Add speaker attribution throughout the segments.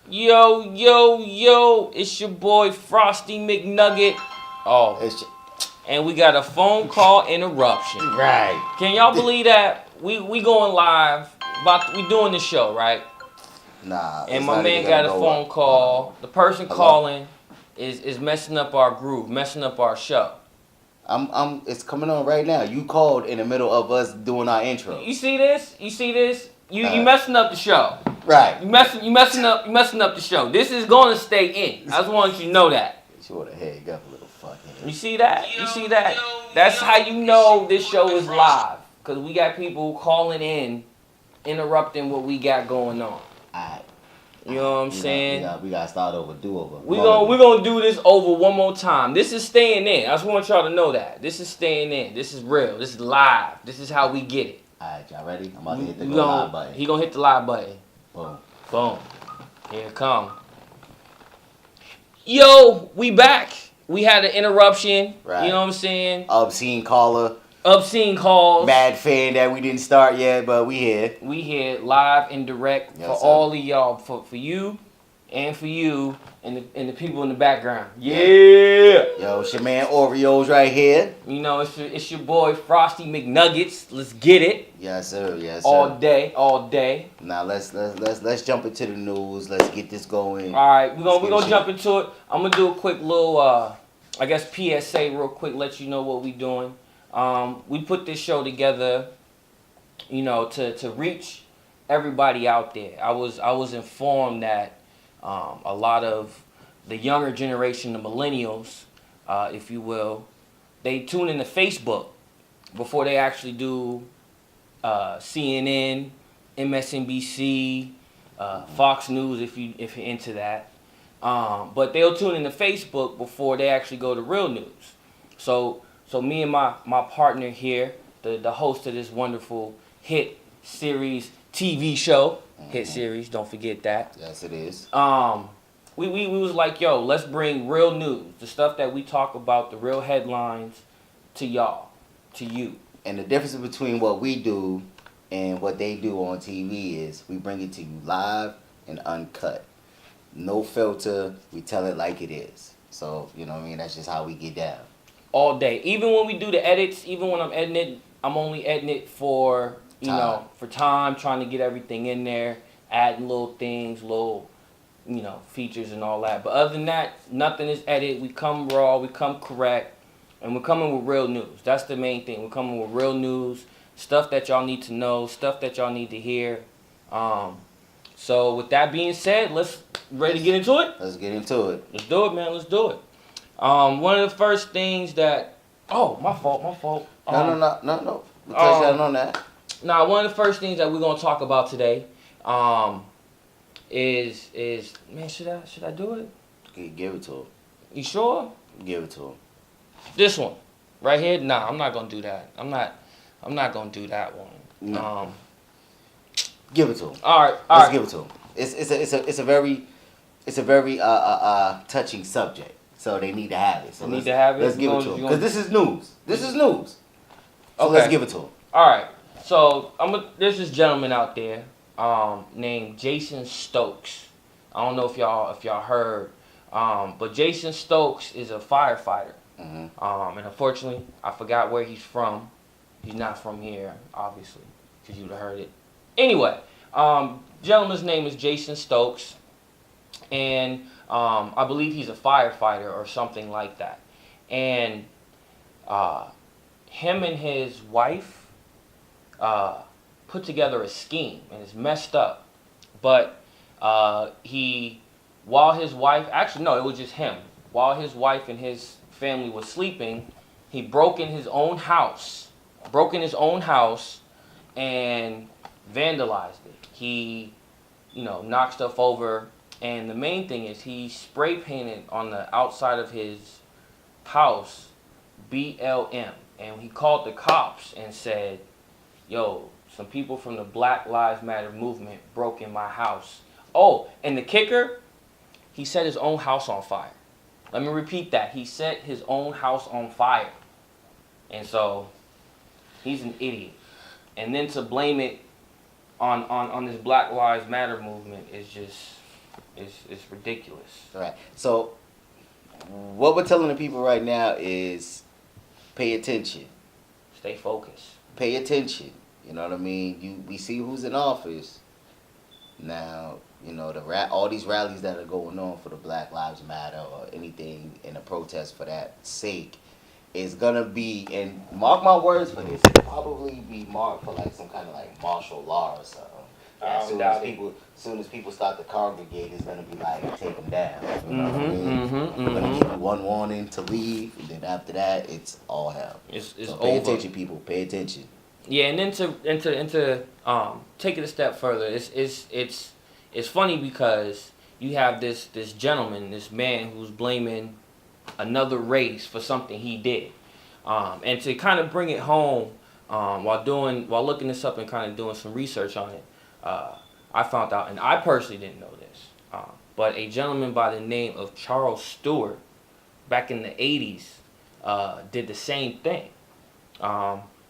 Speaker 1: Yo, yo, yo, it's your boy Frosty McNugget. Oh, and we got a phone call interruption.
Speaker 2: Right.
Speaker 1: Can y'all believe that? We going live, we doing the show, right?
Speaker 2: Nah.
Speaker 1: And my man got a phone call. The person calling is messing up our groove, messing up our show.
Speaker 2: It's coming on right now. You called in the middle of us doing our intro.
Speaker 1: You see this? You messing up the show.
Speaker 2: Right.
Speaker 1: You messing up the show. This is going to stay in. I just want you to know that.
Speaker 2: Sure the head got a little fucking.
Speaker 1: You see that? That's how you know this show is live. Because we got people calling in, interrupting what we got going on.
Speaker 2: Alright.
Speaker 1: You know what I'm saying?
Speaker 2: We gotta start over, do over.
Speaker 1: We're gonna do this over one more time. This is staying in. I just want y'all to know that. This is staying in. This is real. This is live. This is how we get it.
Speaker 2: Alright, y'all ready? I'm about to hit the live button.
Speaker 1: He gonna hit the live button.
Speaker 2: Boom.
Speaker 1: Boom. Here it come. Yo, we back. We had an interruption. Right. You know what I'm saying?
Speaker 2: Obscene caller.
Speaker 1: Obscene calls.
Speaker 2: Mad fan that we didn't start yet, but we here.
Speaker 1: We here live and direct for all of y'all, for you and for you and the people in the background. Yeah.
Speaker 2: Yo, it's your man Oreos right here.
Speaker 1: You know, it's your boy Frosty McNuggets. Let's get it.
Speaker 2: Yes, sir. Yes, sir.
Speaker 1: All day.
Speaker 2: Now let's jump into the news. Let's get this going.
Speaker 1: All right, we're gonna jump into it. I'm gonna do a quick little I guess PSA real quick, let you know what we doing. We put this show together, you know, to reach everybody out there. I was informed that a lot of the younger generation, the millennials, if you will, they tune into Facebook before they actually do CNN, MSNBC, Fox News if you're into that. But they'll tune into Facebook before they actually go to real news. So me and my partner here, the host of this wonderful hit series TV show, hit series, don't forget that.
Speaker 2: Yes, it is.
Speaker 1: We was like, yo, let's bring real news, the stuff that we talk about, the real headlines, to y'all, to you.
Speaker 2: And the difference between what we do and what they do on TV is we bring it to you live and uncut. No filter, we tell it like it is. So, you know what I mean? That's just how we get down.
Speaker 1: All day. Even when we do the edits, even when I'm editing it, I'm only editing it for, for time, trying to get everything in there, adding little things, little, features and all that. But other than that, nothing is edited. We come raw, we come correct, and we're coming with real news. That's the main thing. We're coming with real news, stuff that y'all need to know, stuff that y'all need to hear. So with that being said, ready to get into it?
Speaker 2: Let's get into it.
Speaker 1: Let's do it, man. Let's do it. One of the first things that... Oh, my fault.
Speaker 2: No. We touched down on that.
Speaker 1: Nah, one of the first things that we're going to talk about today is... Man, should I do it?
Speaker 2: Okay, give it to him.
Speaker 1: You sure?
Speaker 2: Give it to him.
Speaker 1: This one. Right here? Nah, I'm not going to do that. I'm not going to do that one.
Speaker 2: No. Give it to him.
Speaker 1: All right.
Speaker 2: Let's give it to him. It's a very touching subject. So they need to have it. So
Speaker 1: need to have it.
Speaker 2: Let's give it to them because this is news. This is news. So
Speaker 1: okay.
Speaker 2: Let's give it to them.
Speaker 1: All right. So there's this gentleman out there named Jason Stokes. I don't know if y'all heard, but Jason Stokes is a firefighter. Mm-hmm. And unfortunately, I forgot where he's from. He's not from here, obviously, because you'd have heard it. Anyway, gentleman's name is Jason Stokes, and I believe he's a firefighter or something like that. And him and his wife put together a scheme, and it's messed up. But while his wife, actually no, it was just him. While his wife and his family was sleeping, he broke in his own house and vandalized it. He, knocked stuff over. And the main thing is he spray painted on the outside of his house BLM. And he called the cops and said, yo, some people from the Black Lives Matter movement broke in my house. Oh, and the kicker, he set his own house on fire. Let me repeat that. He set his own house on fire. And so he's an idiot. And then to blame it on this Black Lives Matter movement is just It's ridiculous.
Speaker 2: Right. So, what we're telling the people right now is pay attention.
Speaker 1: Stay focused.
Speaker 2: Pay attention. You know what I mean? We see who's in office. Now, you know, all these rallies that are going on for the Black Lives Matter or anything in a protest for that sake is gonna be, and mark my words for this, it'll probably be marked for like some kind of like martial law or something. As soon as people start to congregate, it's gonna be like take them down. You know what I mean? Gonna give you one warning to leave, and then after that, it's all hell.
Speaker 1: It's
Speaker 2: so pay
Speaker 1: over.
Speaker 2: attention, people. Pay attention.
Speaker 1: Yeah, and then to take it a step further, it's funny because you have this gentleman, this man who's blaming another race for something he did, and to kind of bring it home while looking this up and kind of doing some research on it. I found out, and I personally didn't know this, but a gentleman by the name of Charles Stewart, back in the 80s, did the same thing.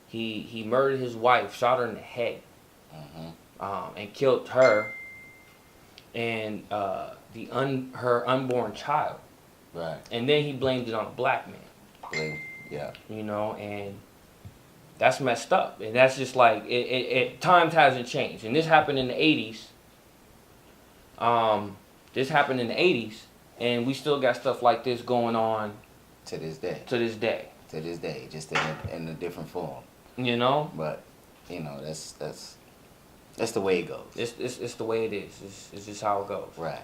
Speaker 1: He murdered his wife, shot her in the head, and killed her and her unborn child.
Speaker 2: Right.
Speaker 1: And then he blamed it on a black man.
Speaker 2: Yeah.
Speaker 1: You know, and that's messed up. And that's just like times hasn't changed. And this happened in the 80s. This happened in the 80s, and we still got stuff like this going on
Speaker 2: to this day.
Speaker 1: To this day,
Speaker 2: just in a different form.
Speaker 1: You know.
Speaker 2: But you know that's the way it goes.
Speaker 1: It's the way it is. It's just how it goes.
Speaker 2: Right.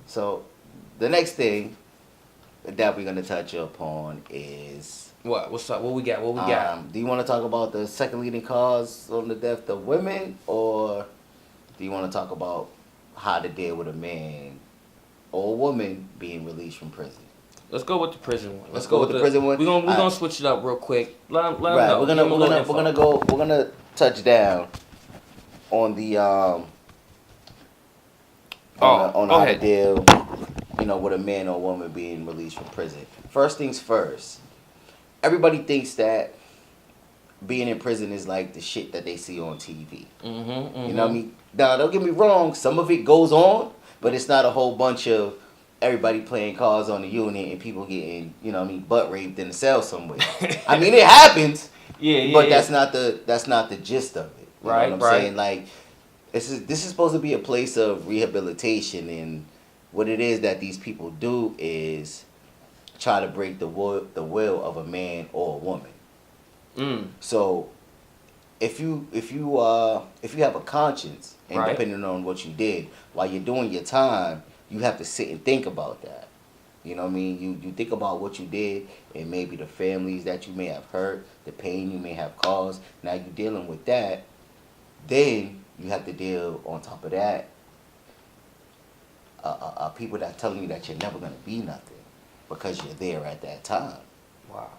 Speaker 2: So the next thing that we're gonna touch upon is
Speaker 1: what's up? What we got?
Speaker 2: Do you want to talk about the second leading cause on the death of women, or do you want to talk about how to deal with a man or a woman being released from prison?
Speaker 1: Let's go with the prison one.
Speaker 2: Let's go with the prison one.
Speaker 1: We're gonna switch it up real quick. Let them know.
Speaker 2: We're gonna touch down on the on how to deal, you know, with a man or woman being released from prison. First things first. Everybody thinks that being in prison is like the shit that they see on TV. You know what I mean? Now, don't get me wrong. Some of it goes on, but it's not a whole bunch of everybody playing cards on the unit and people getting, you know what I mean, butt raped in a cell somewhere. I mean, it happens. But that's not the gist of it. You know what I'm saying? Like, this is supposed to be a place of rehabilitation, and what it is that these people do is try to break the will of a man or a woman. So if you have a conscience, and depending on what you did while you're doing your time, you have to sit and think about that. You know what I mean? You think about what you did and maybe the families that you may have hurt, the pain you may have caused. Now you're dealing with that. Then you have to deal on top of that people that telling you that you're never going to be nothing because you're there at that time.
Speaker 1: Wow.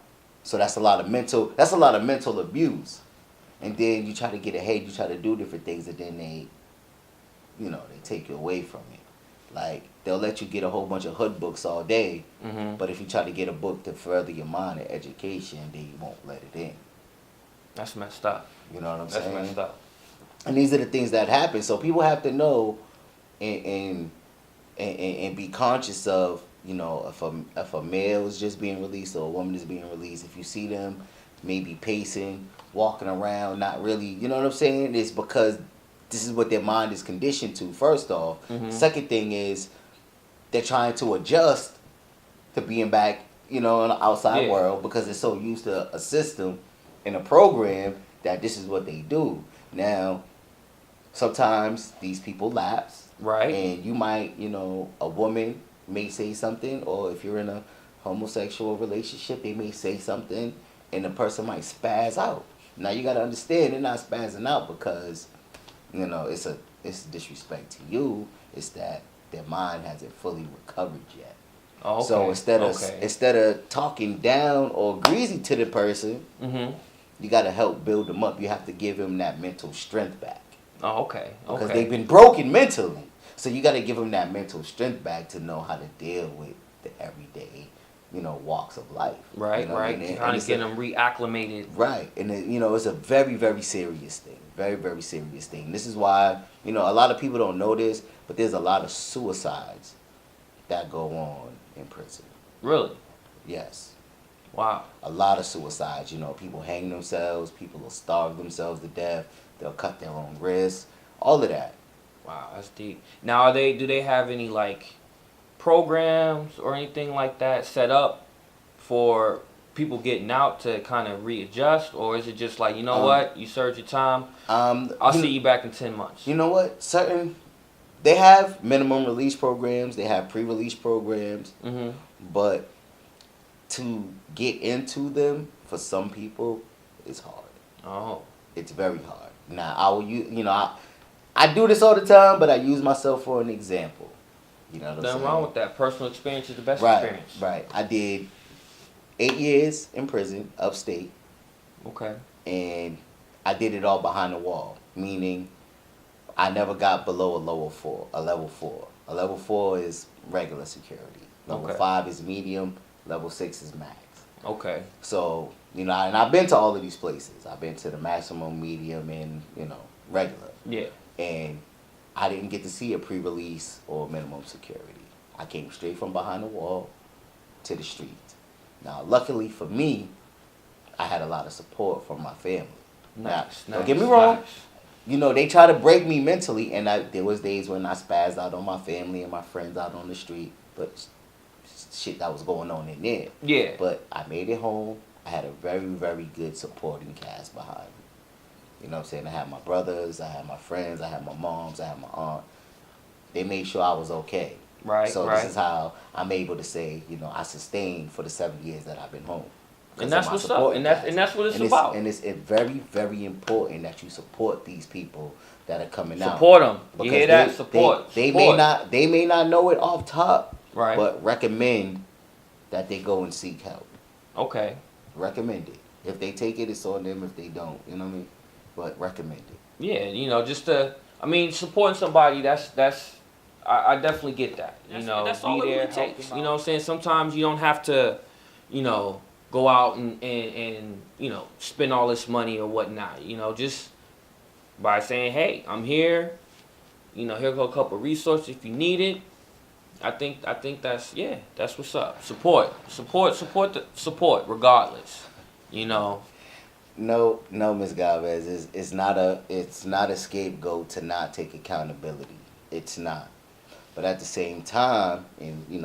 Speaker 2: So that's a lot of mental abuse. And then you try to get ahead, you try to do different things, and then they take you away from it. Like, they'll let you get a whole bunch of hood books all day, but if you try to get a book to further your mind and education, then you won't let it in.
Speaker 1: That's messed up.
Speaker 2: You know what I'm saying?
Speaker 1: That's messed up.
Speaker 2: And these are the things that happen. So people have to know and be conscious of, you know, if a male is just being released or a woman is being released, if you see them maybe pacing, walking around, not really, you know what I'm saying? It's because this is what their mind is conditioned to, first off. Second thing is they're trying to adjust to being back, you know, in the outside world because they're so used to a system and a program that this is what they do. Now, sometimes these people lapse.
Speaker 1: Right.
Speaker 2: And you might, you know, a woman may say something, or if you're in a homosexual relationship, they may say something and the person might spaz out. Now you gotta understand they're not spazzing out because, you know, it's disrespect to you. It's that their mind hasn't fully recovered yet.
Speaker 1: Oh, okay.
Speaker 2: So instead of talking down or greasy to the person, you gotta help build them up. You have to give them that mental strength back.
Speaker 1: Oh, okay.
Speaker 2: Because they've been broken mentally. So you gotta give them that mental strength back to know how to deal with the everyday, walks of life.
Speaker 1: Right, right.
Speaker 2: And
Speaker 1: Trying to
Speaker 2: it's
Speaker 1: get them reacclimated.
Speaker 2: right, and it's a very, very serious thing. Very, very serious thing. This is why a lot of people don't know this, but there's a lot of suicides that go on in prison.
Speaker 1: Really?
Speaker 2: Yes.
Speaker 1: Wow.
Speaker 2: A lot of suicides. People hang themselves. People will starve themselves to death. They'll cut their own wrists. All of that.
Speaker 1: Wow, that's deep. Now, do they have any like programs or anything like that set up for people getting out to kind of readjust, or is it just like, what, you served your time, I'll see you back in 10 months?
Speaker 2: You know what? They have minimum release programs. They have pre-release programs.
Speaker 1: Mm-hmm.
Speaker 2: But to get into them for some people is hard.
Speaker 1: Oh.
Speaker 2: It's very hard. Now I will I do this all the time, but I use myself for an example. You know what I'm saying?
Speaker 1: Nothing wrong with that. Personal experience is the best
Speaker 2: Right,
Speaker 1: experience.
Speaker 2: right. I did 8 years in prison, upstate,
Speaker 1: Okay.
Speaker 2: and I did it all behind the wall. Meaning, I never got below a level 4. A level 4 is regular security. Level
Speaker 1: Okay.
Speaker 2: 5 is medium. Level 6 is max.
Speaker 1: Okay.
Speaker 2: So, and I've been to all of these places. I've been to the maximum, medium, and, regular.
Speaker 1: Yeah.
Speaker 2: And I didn't get to see a pre-release or minimum security. I came straight from behind the wall to the street. Now, luckily for me, I had a lot of support from my family.
Speaker 1: Nice.
Speaker 2: Now, don't get me wrong. Nice. They try to break me mentally, and there was days when I spazzed out on my family and my friends out on the street. But shit that was going on in there.
Speaker 1: Yeah.
Speaker 2: But I made it home. I had a very, very good supporting cast behind me. You know what I'm saying? I had my brothers, I had my friends, I had my moms, I had my aunt. They made sure I was okay.
Speaker 1: Right,
Speaker 2: so
Speaker 1: right.
Speaker 2: this is how I'm able to say, I sustained for the 7 years that I've been home.
Speaker 1: And that's what's up. And that's what it's about.
Speaker 2: And it's very, very important that you support these people that are coming out.
Speaker 1: Support them. You hear that? Support.
Speaker 2: They may not know it off top,
Speaker 1: right?
Speaker 2: But recommend that they go and seek help.
Speaker 1: Okay.
Speaker 2: Recommend it. If they take it, it's on them. If they don't, you know what I mean? But recommend it.
Speaker 1: Yeah, supporting somebody, I definitely get that.
Speaker 3: That's
Speaker 1: be
Speaker 3: all it
Speaker 1: there,
Speaker 3: really
Speaker 1: help.
Speaker 3: takes.
Speaker 1: You know what I'm saying? Sometimes you don't have to, go out and spend all this money or whatnot. Just by saying, hey, I'm here. Here go a couple resources if you need it. I think that's what's up. Support regardless.
Speaker 2: No, Ms. Galvez, it's not a scapegoat to not take accountability. It's not. But at the same time, and you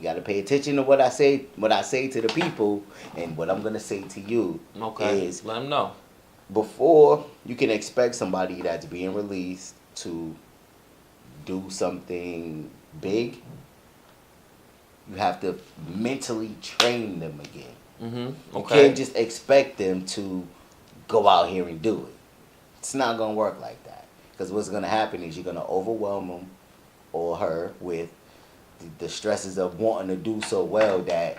Speaker 2: gotta pay attention to what I say to the people, and what I'm gonna say to you is
Speaker 1: let them know.
Speaker 2: Before you can expect somebody that's being released to do something big, you have to mentally train them again.
Speaker 1: Mm-hmm.
Speaker 2: You can't just expect them to go out here and do it. It's not going to work like that. Because what's going to happen is you're going to overwhelm them or her with the stresses of wanting to do so well that,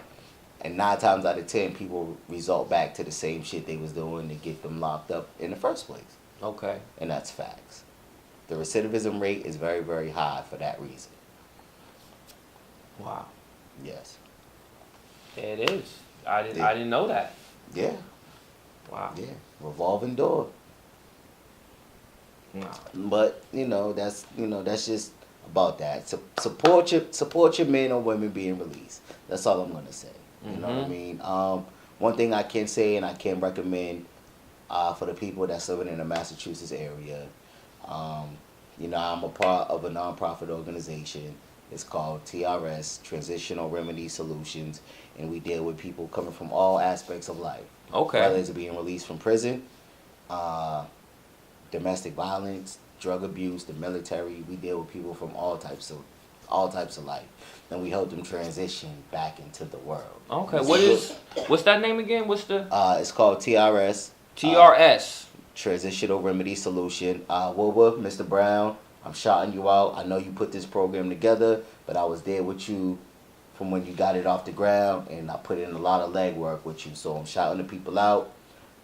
Speaker 2: and 9 times out of 10, people result back to the same shit they was doing to get them locked up in the first place.
Speaker 1: Okay.
Speaker 2: And that's facts. The recidivism rate is very, very high for that reason.
Speaker 1: Wow.
Speaker 2: Yes.
Speaker 1: It is. I didn't know that.
Speaker 2: Yeah.
Speaker 1: Wow.
Speaker 2: Yeah. Revolving door.
Speaker 1: Nah.
Speaker 2: But that's just about that. Support your men or women being released. That's all I'm gonna say. You know what I mean? One thing I can say and I can recommend for the people that's living in the Massachusetts area. I'm a part of a nonprofit organization. It's called TRS, Transitional Remedy Solutions, and we deal with people coming from all aspects of life.
Speaker 1: Okay.
Speaker 2: Whether it's being released from prison, domestic violence, drug abuse, the military. We deal with people from all types of life, and we help them transition back into the world.
Speaker 1: Okay. What's that name again? What's the?
Speaker 2: It's called TRS.
Speaker 1: TRS.
Speaker 2: Transitional Remedy Solution. Wilbur, Mr. Brown, I'm shouting you out. I know you put this program together, but I was there with you from when you got it off the ground, and I put in a lot of legwork with you. So I'm shouting the people out.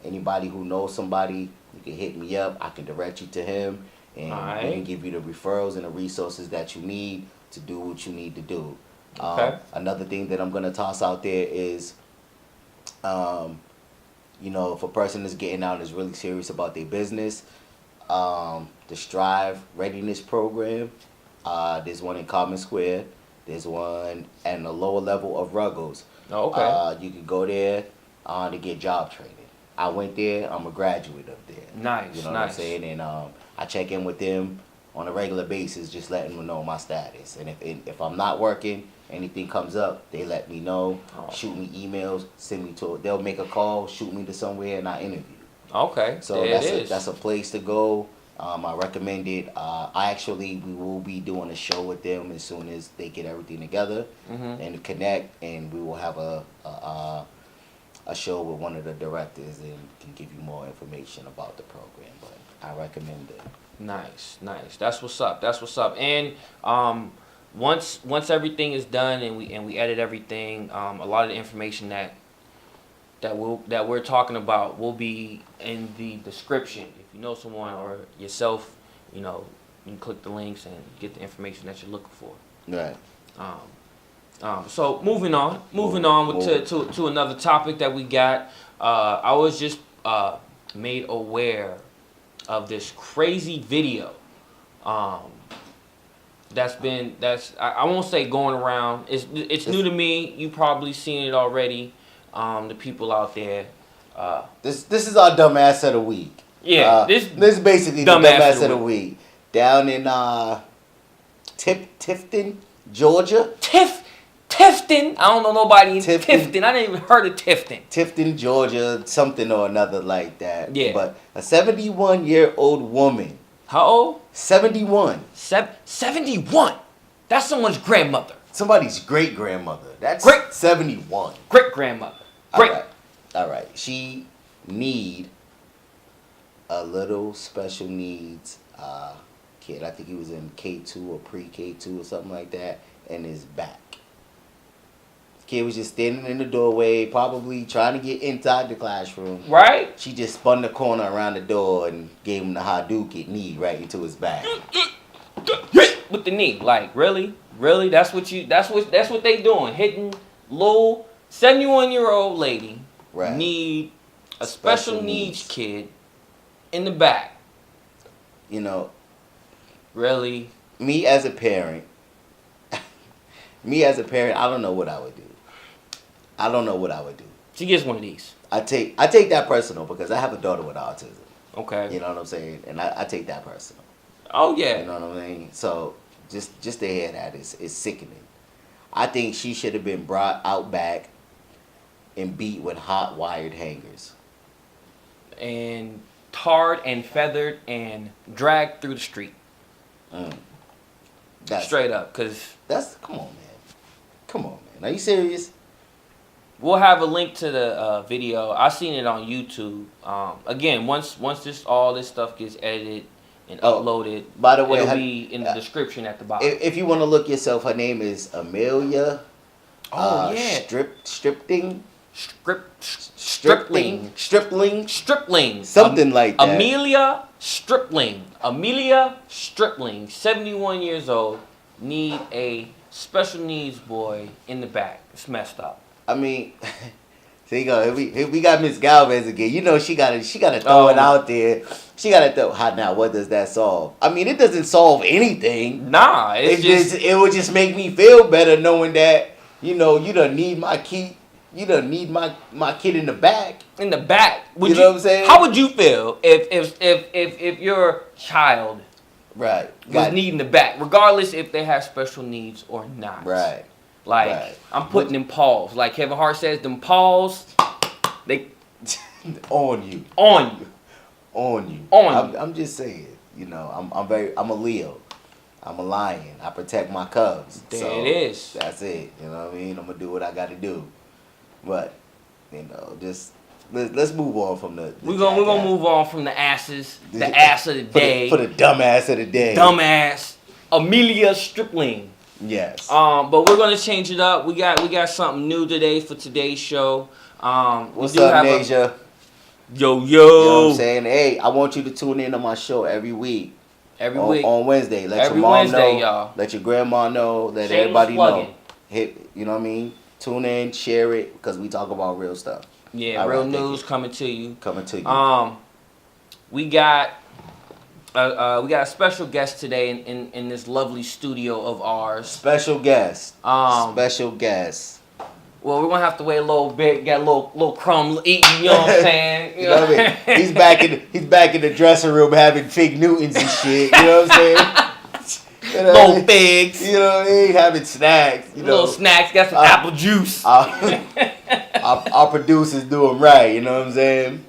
Speaker 2: Anybody who knows somebody, you can hit me up. I can direct you to him, and we can give you the referrals and the resources that you need to do what you need to do.
Speaker 1: Okay.
Speaker 2: Another thing that I'm gonna toss out there is, you know, if a person is getting out and is really serious about their business, the Strive Readiness Program. There's one in Common Square. There's one at the lower level of Ruggles.
Speaker 1: Oh, okay.
Speaker 2: You can go there to get job training. I went there. I'm a graduate up there.
Speaker 1: Nice.
Speaker 2: You know
Speaker 1: nice.
Speaker 2: what I'm saying? And I check in with them on a regular basis, just letting them know my status. And if I'm not working, anything comes up, they let me know.
Speaker 1: Oh.
Speaker 2: Shoot me emails. Send me to. They'll make a call. Shoot me to somewhere, and I interview.
Speaker 1: Okay.
Speaker 2: So that's a place to go. I recommend it. We will be doing a show with them as soon as they get everything together and connect, and we will have a show with one of the directors and can give you more information about the program. But I recommend it.
Speaker 1: Nice. That's what's up. And once everything is done and we edit everything, a lot of the information that we're talking about will be in the description. If you know someone or yourself, you know, you can click the links and get the information that you're looking for.
Speaker 2: Right.
Speaker 1: So moving on to another topic that we got. I was just made aware of this crazy video. I won't say going around. It's new to me. You probably seen it already. The people out there.
Speaker 2: This is our dumbass of the week.
Speaker 1: Yeah,
Speaker 2: this is basically the dumbass of the week. Down in Tifton, Georgia.
Speaker 1: Tifton. I don't know nobody in Tifton. I didn't even heard of Tifton.
Speaker 2: Tifton, Georgia, something or another like that.
Speaker 1: Yeah.
Speaker 2: But a 71-year-old woman.
Speaker 1: How old?
Speaker 2: 71.
Speaker 1: 71. That's someone's grandmother.
Speaker 2: Somebody's great grandmother. That's 71.
Speaker 1: Great grandmother. Great.
Speaker 2: All right. She need a little special needs kid. I think he was in K2 or pre-K2 or something like that, and his back. Kid was just standing in the doorway, probably trying to get inside the classroom.
Speaker 1: Right.
Speaker 2: She just spun the corner around the door and gave him the Hadouken knee right into his back.
Speaker 1: With the knee, like really, that's what they doing, hitting little 71-year-old lady.
Speaker 2: Right.
Speaker 1: Need a special needs kid in the back.
Speaker 2: You know.
Speaker 1: Really.
Speaker 2: Me as a parent, I don't know what I would do.
Speaker 1: She gets one of these.
Speaker 2: I take that personal because I have a daughter with autism.
Speaker 1: Okay.
Speaker 2: You know what I'm saying? And I take that personal.
Speaker 1: Oh yeah.
Speaker 2: You know what I mean? So just to hear that is sickening. I think she should have been brought out back and beat with hot wired hangers. And
Speaker 1: tarred and feathered and dragged through the street. Straight up, cause
Speaker 2: come on, man. Are you serious?
Speaker 1: We'll have a link to the video. I seen it on YouTube. Again, once all this stuff gets edited and uploaded,
Speaker 2: by the way,
Speaker 1: it'll be in the description at the bottom.
Speaker 2: If you want to look yourself, her name is Amelia.
Speaker 1: Oh yeah.
Speaker 2: Stripling. Something like that.
Speaker 1: Amelia Stripling, 71 years old, need a special needs boy in the back. It's messed up.
Speaker 2: I mean, there you go. We got Miss Galvez again. You know she gotta throw it out there. She gotta throw. How now? What does that solve? I mean, it doesn't solve anything.
Speaker 1: Nah,
Speaker 2: it would just make me feel better knowing that you don't need my key. You don't need my kid in the back.
Speaker 1: In the back.
Speaker 2: You know what I'm saying?
Speaker 1: How would you feel if your child was needing the back, regardless if they have special needs or not?
Speaker 2: Right.
Speaker 1: I'm putting them paws. Like Kevin Hart says, them paws, they
Speaker 2: on you. I'm just saying. You know, I'm a Leo. I'm a lion. I protect my cubs.
Speaker 1: There it is.
Speaker 2: That's it. You know what I mean? I'm gonna do what I gotta do. But just let's move on from the
Speaker 1: we're gonna move on from the asses. The ass of the day.
Speaker 2: For the dumbass of the day.
Speaker 1: Dumbass Amelia Stripling.
Speaker 2: Yes.
Speaker 1: But we're gonna change it up. We got something new today for today's show.
Speaker 2: What's up, Nasia?
Speaker 1: Yo.
Speaker 2: You know what I'm saying? Hey, I want you to tune in on my show every week.
Speaker 1: Every week.
Speaker 2: On Wednesday. Let
Speaker 1: every
Speaker 2: your mom
Speaker 1: Wednesday,
Speaker 2: know.
Speaker 1: Y'all.
Speaker 2: Let your grandma know. Let everybody know. hit. You know what I mean? Tune in, share it, because we talk about real stuff.
Speaker 1: Yeah,
Speaker 2: All
Speaker 1: real
Speaker 2: right, thank
Speaker 1: news
Speaker 2: you.
Speaker 1: coming to you.
Speaker 2: Coming to you.
Speaker 1: We got a special guest today in this lovely studio of ours.
Speaker 2: Special guest.
Speaker 1: Um,
Speaker 2: Special guest.
Speaker 1: Well, we're gonna have to wait a little bit, get a little crumb eating. You know what I'm saying?
Speaker 2: You know what I mean? He's back in the dressing room having fig Newtons and shit. You know what I'm saying? You know
Speaker 1: Little
Speaker 2: what I mean?
Speaker 1: figs.
Speaker 2: You know what I mean? Having snacks. You know.
Speaker 1: Little snacks. Got some apple juice.
Speaker 2: Our producers do them right. You know what I'm saying?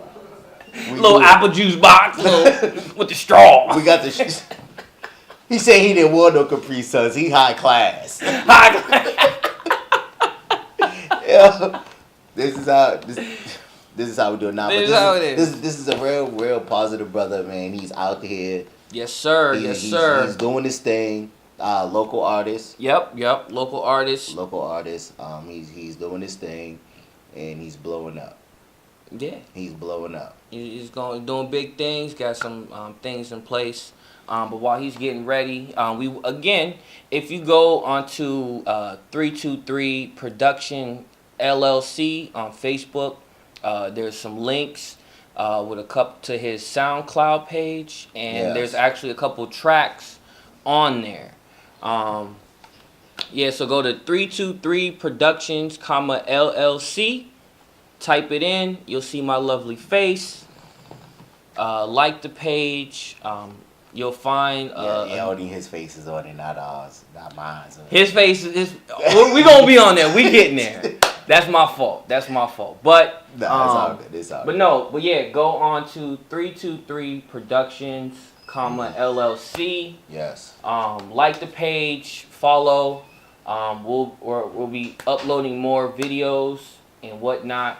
Speaker 1: Little apple juice box with the straw.
Speaker 2: We got the. He said he didn't want no Capri Suns. He high class.
Speaker 1: High class.
Speaker 2: Yeah. This is how we do it now.
Speaker 1: This is how it is.
Speaker 2: This is a real positive brother, man. He's out here.
Speaker 1: Yes, sir.
Speaker 2: He's doing his thing. Local artist.
Speaker 1: Yep. Local artist.
Speaker 2: He's doing his thing, and he's blowing up.
Speaker 1: Yeah.
Speaker 2: He's blowing up.
Speaker 1: He's doing big things. Got some things in place. But while he's getting ready, if you go onto 323 Production LLC on Facebook, there's some links with a couple to his SoundCloud page, and there's actually a couple tracks on there. So go to 323 Productions, LLC. Type it in. You'll see my lovely face. Like the page. You'll find
Speaker 2: only his face is on it, not ours, not mine. So.
Speaker 1: His face is. We gonna be on there. We getting there. That's my fault. But
Speaker 2: it's all good. It's all good.
Speaker 1: But yeah, go on to 323 Productions, LLC.
Speaker 2: Yes.
Speaker 1: Like the page, follow. We'll be uploading more videos and whatnot.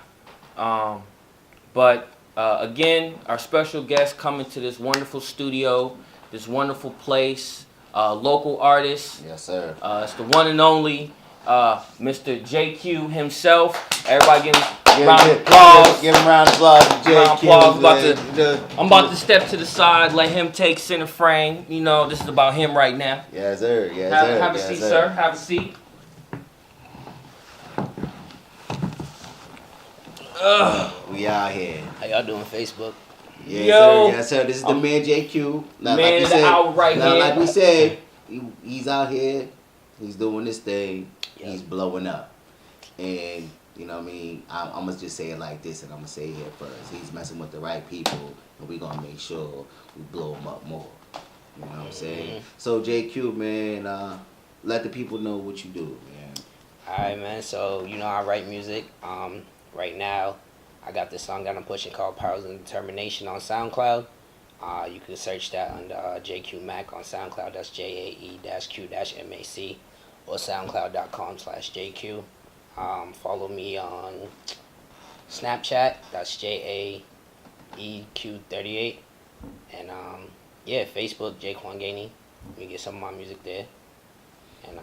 Speaker 1: Again, our special guest coming to this wonderful studio, this wonderful place, local artist.
Speaker 2: Yes, sir.
Speaker 1: It's the one and only Mr. Jae-Q himself. Everybody give him round of applause.
Speaker 2: Give him a round of applause to Jae-Q.
Speaker 1: I'm about to step to the side, let him take center frame. You know, this is about him right now.
Speaker 2: Yes, sir. Yes,
Speaker 1: sir. Have a seat, sir. Have a seat.
Speaker 2: We out here.
Speaker 3: How y'all doing, Facebook?
Speaker 2: Yes, sir. This is the man Jae-Q.
Speaker 1: Man of the hour right here.
Speaker 2: Like we said, he's out here. He's doing this thing. Yep. He's blowing up. And, you know what I mean? I'm going to just say it like this, and I'm going to say it here first. He's messing with the right people, and we're going to make sure we blow him up more. You know what I'm saying? Mm-hmm. So, Jae-Q, man, let the people know what you do, man.
Speaker 3: All right, man. So, I write music. Right now, I got this song that I'm pushing called Powers and Determination on SoundCloud. You can search that under Jae-Q Mac on SoundCloud. That's JAE-Q-MAC or SoundCloud.com/JQ. Follow me on Snapchat. That's JAEQ38. And Facebook, Jaquan Gainey. You can get some of my music there. And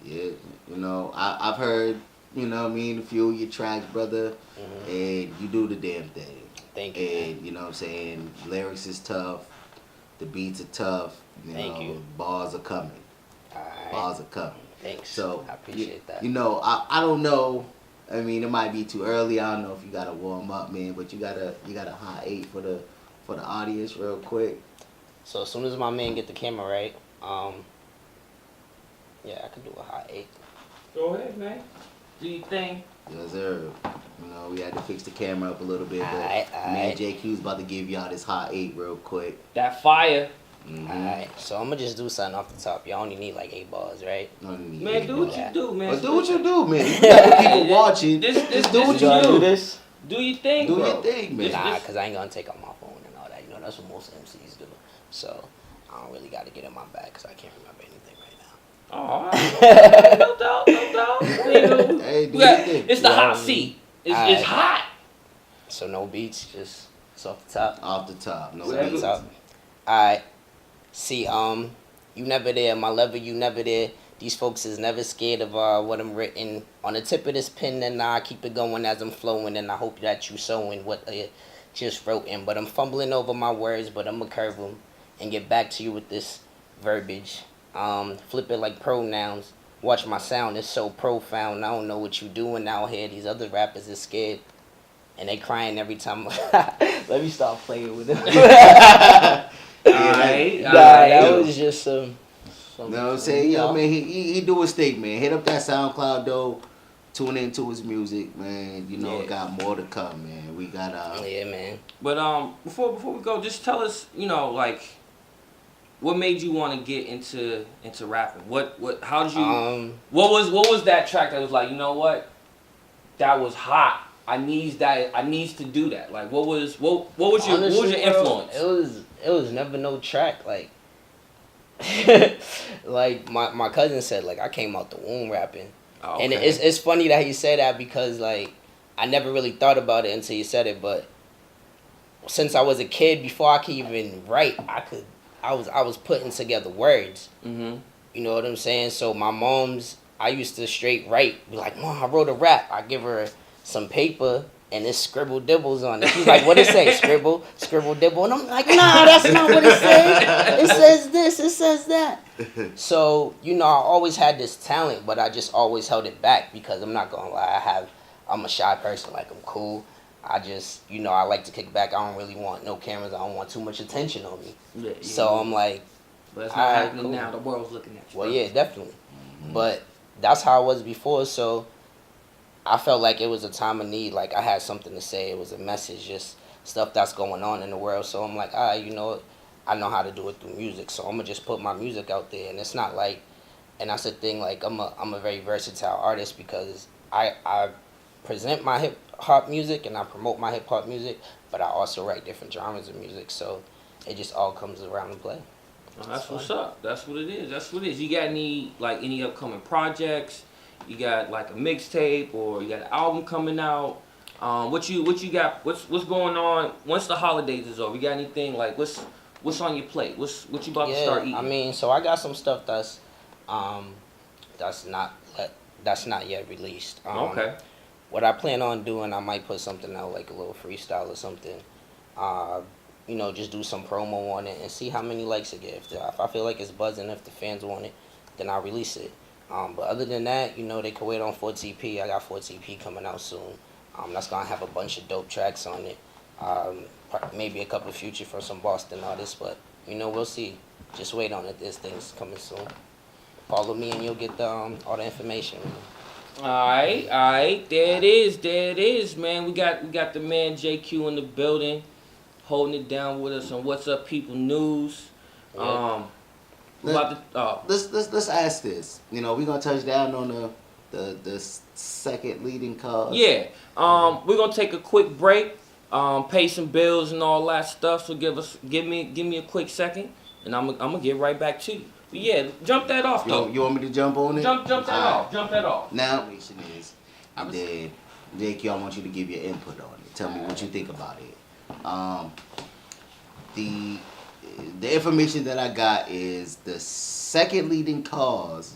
Speaker 2: Yeah, I've heard, a few of your tracks, brother, mm-hmm. and you do the damn thing.
Speaker 3: Thank you.
Speaker 2: And, you know what I'm saying, lyrics is tough, the beats are tough,
Speaker 3: Thank you.
Speaker 2: Bars are coming.
Speaker 3: All right.
Speaker 2: Bars are coming.
Speaker 3: Thanks.
Speaker 2: So,
Speaker 3: I appreciate that.
Speaker 2: I don't know, it might be too early, I don't know if you got to warm up, man, but you got a hot 8 for the audience real quick.
Speaker 3: So, as soon as my man get the camera right, I could do a hot 8.
Speaker 1: Go ahead, man. Do you think?
Speaker 2: Yes, sir. We had to fix the camera up a little bit, but man, Jae-Q's about to give y'all this hot 8 real quick.
Speaker 1: That fire.
Speaker 3: Mm-hmm. Alright, so I'm gonna just do something off the top. Y'all only need like 8 bars, right?
Speaker 1: Man, do what you do, man.
Speaker 2: Well, do what you do, man. You got people watching.
Speaker 1: Just
Speaker 2: do what you do.
Speaker 1: Do your thing,
Speaker 2: do
Speaker 1: bro.
Speaker 2: your thing, man.
Speaker 3: Nah, cause I ain't gonna take out my phone and all that. That's what most MCs do. So I don't really gotta get in my bag, cause I can't remember anything right now.
Speaker 1: Oh, no doubt.
Speaker 2: Hey, do your thing.
Speaker 1: It's the hot seat. It's hot.
Speaker 3: So no beats, just it's off the top.
Speaker 2: Off the top, no beats.
Speaker 3: Alright. See, you never there, my lover, you never there. These folks is never scared of what I'm written on the tip of this pen, and I keep it going as I'm flowing, and I hope that you sewing what I just wrote in. But I'm fumbling over my words, but I'm gonna curve them and get back to you with this verbiage. Flip it like pronouns. watch my sound. It's so profound. I don't know what you doing out here. These other rappers is scared. And they crying every time. Let me stop playing with them.
Speaker 1: Alright,
Speaker 3: That was just some.
Speaker 2: You know what I'm saying? Yo, man, he do his thing, man. Hit up that SoundCloud, though. Tune into his music, man. You know, got more to come, man. We got
Speaker 3: Yeah, man.
Speaker 1: But before we go, just tell us, like, what made you want to get into rapping? How did you? What was that track that was like, you know what? That was hot. I needs to do that. Like, what was your influence?
Speaker 3: It was never no track like. Like my cousin said, like I came out the womb rapping,
Speaker 1: okay.
Speaker 3: And it's funny that he said that because like I never really thought about it until you said it. But since I was a kid, before I could even write, I was putting together words.
Speaker 1: Mm-hmm.
Speaker 3: You know what I'm saying? So my mom's, I used to straight write, be like, Mom, I wrote a rap. I give her some paper. And it's scribble dibbles on it. She's like, what it say? Scribble dibble. And I'm like, nah, that's not what it says. It says this, it says that. So, I always had this talent, but I just always held it back because I'm not going to lie. I'm a shy person. Like, I'm cool. I just, I like to kick back. I don't really want no cameras. I don't want too much attention on me.
Speaker 1: Yeah.
Speaker 3: So I'm like,
Speaker 1: but it's not happening now. The world's looking at you.
Speaker 3: Well, yeah, definitely. Mm-hmm. But that's how I was before, so I felt like it was a time of need. Like I had something to say. It was a message, just stuff that's going on in the world. So I'm like, all right, I know how to do it through music. So I'm gonna just put my music out there. And it's not like, and that's the thing. Like I'm a very versatile artist because I present my hip hop music and I promote my hip hop music, but I also write different genres of music. So it just all comes around and play.
Speaker 1: Oh, that's what's up. That's what it is. You got any upcoming projects? You got like a mixtape or you got an album coming out? What you got? What's going on? Once the holidays is over, you got anything like what's on your plate? What you about to start eating?
Speaker 3: I mean, so I got some stuff that's not yet released.
Speaker 1: Okay.
Speaker 3: What I plan on doing, I might put something out like a little freestyle or something. Just do some promo on it and see how many likes it gets. If I feel like it's buzzing, if the fans want it, then I'll release it. But other than that, they can wait on 4TP. I got 4TP coming out soon. That's going to have a bunch of dope tracks on it. Maybe a couple of future from some Boston artists, but, we'll see. Just wait on it. This thing's coming soon. Follow me and you'll get all the information.
Speaker 1: All right. There it is, man. We got the man Jae-Q in the building, holding it down with us on What's Up People News.
Speaker 3: Yeah.
Speaker 2: Let's ask this. We're gonna touch down on the second leading cause.
Speaker 1: Yeah. We're gonna take a quick break, pay some bills and all that stuff. So give me a quick second, and I'm gonna get right back to you. But yeah, jump that off though.
Speaker 2: You want me to jump on it?
Speaker 1: Jump that off. Jump that off.
Speaker 2: Now, Jae-Q, I want you to give your input on it. Tell me what you think about it. The information that I got is the second leading cause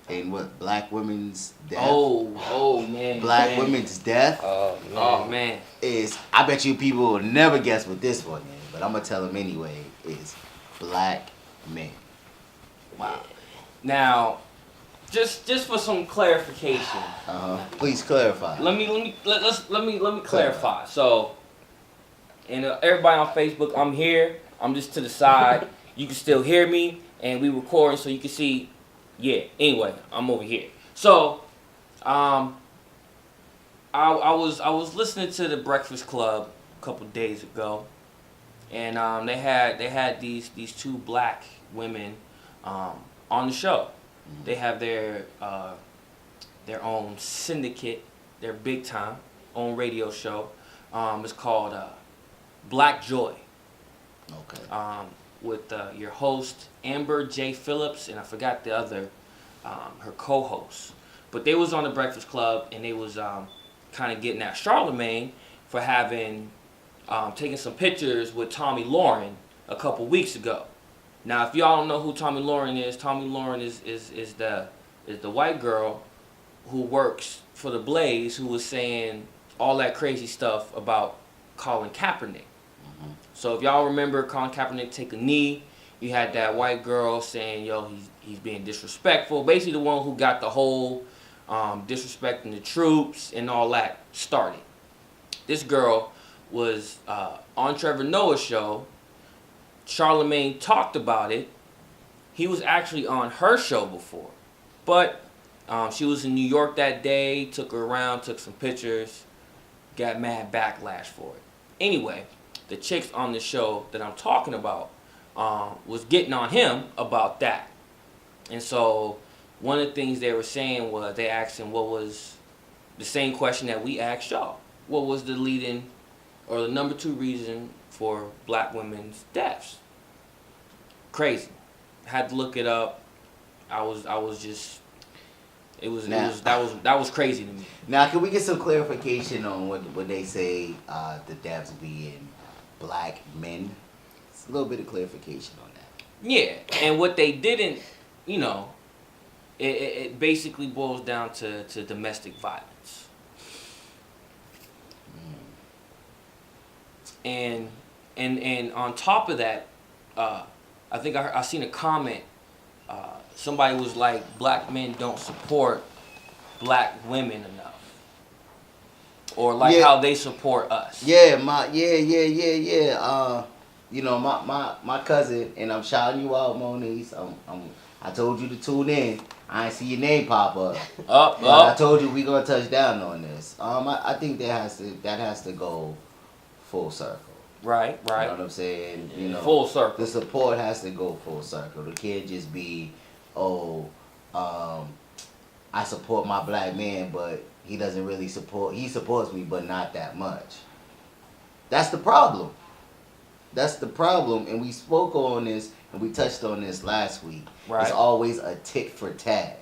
Speaker 2: in black women's death.
Speaker 1: Oh man.
Speaker 2: Black women's death.
Speaker 1: Oh man.
Speaker 2: Is, I bet you people will never guess what this one is, but I'm gonna tell them anyway. Is black men.
Speaker 1: Wow. Now, just for some clarification.
Speaker 2: Please clarify.
Speaker 1: Let me clarify. So, and everybody on Facebook, I'm here. I'm just to the side. You can still hear me, and we recording, so you can see. Yeah. Anyway, I'm over here. So, I was listening to the Breakfast Club a couple days ago, and they had these two black women on the show. They have their own syndicate, their big time own radio show. It's called Black Joy.
Speaker 2: Okay.
Speaker 1: With your host Amber J. Phillips, and I forgot the other, her co-host. But they was on the Breakfast Club, and they was kind of getting at Charlemagne for having taken some pictures with Tommy Lauren a couple weeks ago. Now, if y'all don't know who Tommy Lauren is the white girl who works for the Blaze, who was saying all that crazy stuff about Colin Kaepernick. So if y'all remember, Colin Kaepernick take a knee, You had that white girl saying, "Yo, he's being disrespectful." Basically, the one who got the whole disrespecting the troops and all that started. This girl was on Trevor Noah's show. Charlemagne talked about it. He was actually on her show before, but she was in New York that day. Took her around, took some pictures, got mad backlash for it. Anyway, the chicks on the show that I'm talking about was getting on him about that. And so one of the things they were saying was they asked him what was the same question that we asked y'all. What was the leading or the number 2 reason for black women's deaths? Crazy. Had to look it up. I was just that was crazy to me.
Speaker 2: Now, can we get some clarification on what they say the deaths being black men? It's a little bit of clarification on that.
Speaker 1: Yeah, and what they didn't, it basically boils down to domestic violence. And on top of that, I think I seen a comment. Somebody was like, black men don't support black women enough, or like how they support us.
Speaker 2: Yeah. My cousin, and I'm shouting you out, Moniz. I told you to tune in. I ain't see your name pop up.
Speaker 1: Up.
Speaker 2: I told you we gonna touch down on this. I think that has to go full circle.
Speaker 1: Right.
Speaker 2: You know what I'm saying?
Speaker 1: Full circle.
Speaker 2: The support has to go full circle. It can't just be, I support my black man, but he doesn't really support. He supports me, but not that much. That's the problem. And we spoke on this, and we touched on this last week.
Speaker 1: Right.
Speaker 2: It's always a tit for tat.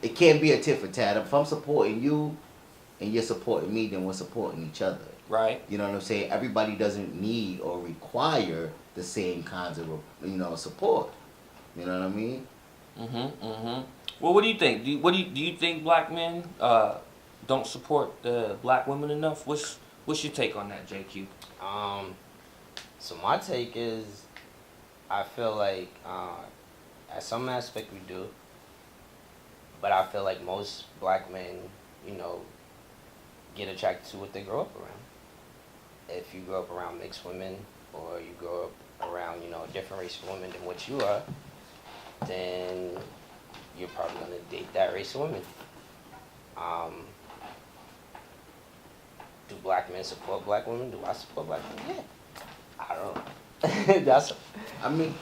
Speaker 2: It can't be a tit for tat. If I'm supporting you, and you're supporting me, then we're supporting each other.
Speaker 1: Right.
Speaker 2: You know what I'm saying? Everybody doesn't need or require the same kinds of, support. You know what I mean?
Speaker 1: Well, what do you think? Do you think black men don't support black women enough? What's your take on that, Jae-Q?
Speaker 3: So my take is, I feel like at some aspect we do, but I feel like most black men, get attracted to what they grow up around. If you grow up around mixed women, or you grow up around, a different race of women than what you are, then you're probably going to date that race of women. Do black men support black women? Do I support black women? Yeah. I don't know.
Speaker 2: I mean,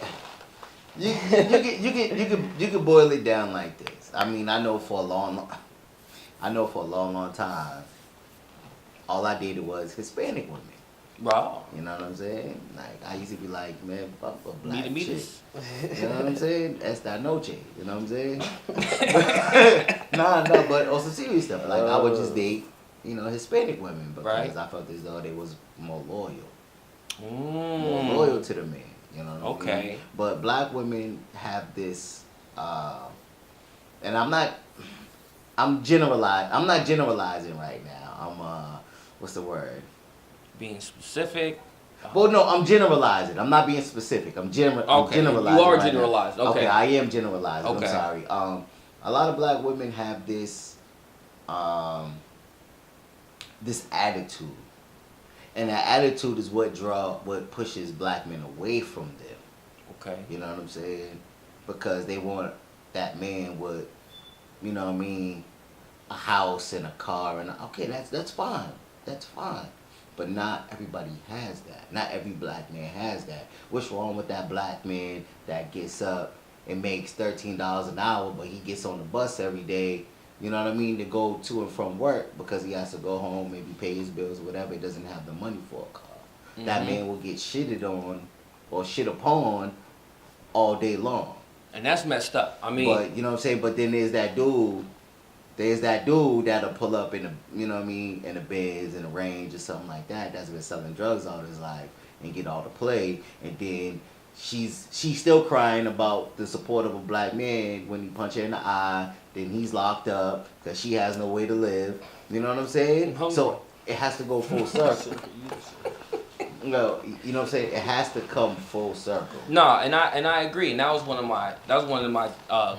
Speaker 2: you can boil it down like this. I mean, I know for a long time, all I dated was Hispanic women.
Speaker 1: Wow.
Speaker 2: You know what I'm saying? Like, I used to be like, man, fuck a black
Speaker 1: Meet
Speaker 2: chick.
Speaker 1: us.
Speaker 2: You know what I'm saying? Esta noche. You know what I'm saying? Nah, but on some serious stuff. Like, I would just date, Hispanic women because I felt as though they was more loyal. More loyal to the man. You know what I mean? But black women have this, and I'm not generalizing right now. What's the word?
Speaker 1: Being specific.
Speaker 2: Well, no, I'm generalizing. I'm not being specific. I'm generalizing.
Speaker 1: You are
Speaker 2: right
Speaker 1: generalized.
Speaker 2: now.
Speaker 1: Okay.
Speaker 2: I am generalizing.
Speaker 1: Okay.
Speaker 2: I'm sorry. A lot of black women have this, this attitude, and that attitude is what pushes black men away from them.
Speaker 1: Okay.
Speaker 2: You know what I'm saying? Because they want that man with, a house and a car, and okay, that's fine. That's fine. But not everybody has that. Not every black man has that. What's wrong with that black man that gets up and makes $13 an hour, but he gets on the bus every day, to go to and from work because he has to go home, maybe pay his bills or whatever. He doesn't have the money for a car. Mm-hmm. That man will get shitted on or shit upon all day long.
Speaker 1: And that's messed up. I mean,
Speaker 2: but you know what I'm saying? But then there's that dude that'll pull up in in a Benz, in a Range or something like that, that's been selling drugs all his life and get all the play, and then she's still crying about the support of a black man when he punch her in the eye, then he's locked up because she has no way to live. You know what I'm saying? So it has to go full circle. No, you know what I'm saying? It has to come full circle.
Speaker 1: No, and I agree. And that was one of my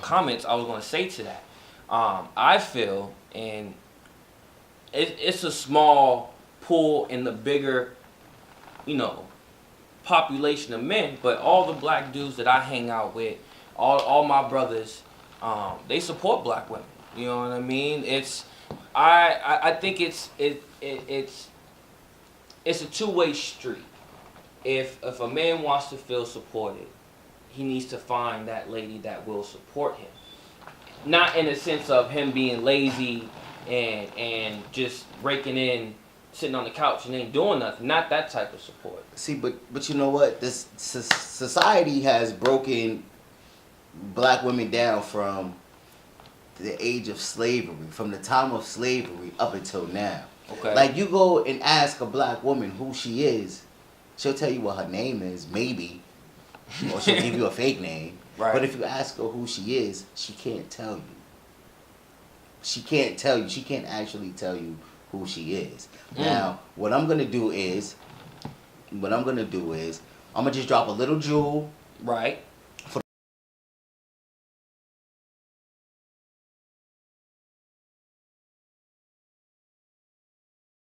Speaker 1: comments I was going to say to that. I feel, and it's a small pool in the bigger, you know, population of men, but all the black dudes that I hang out with, all my brothers, they support black women. You know what I mean? I think it's a two-way street. If a man wants to feel supported, he needs to find that lady that will support him. Not in the sense of him being lazy and just breaking in, sitting on the couch and ain't doing nothing. Not that type of support.
Speaker 2: See, but you know what? This society has broken black women down from the age of slavery, from the time of slavery up until now.
Speaker 1: Okay.
Speaker 2: Like, you go and ask a black woman who she is, she'll tell you what her name is, maybe, or she'll give you a fake name.
Speaker 1: Right.
Speaker 2: But if you ask her who she is, she can't tell you. She can't tell you. She can't actually tell you who she is. Now, what I'm gonna do is, I'm gonna just drop a little jewel.
Speaker 1: Right.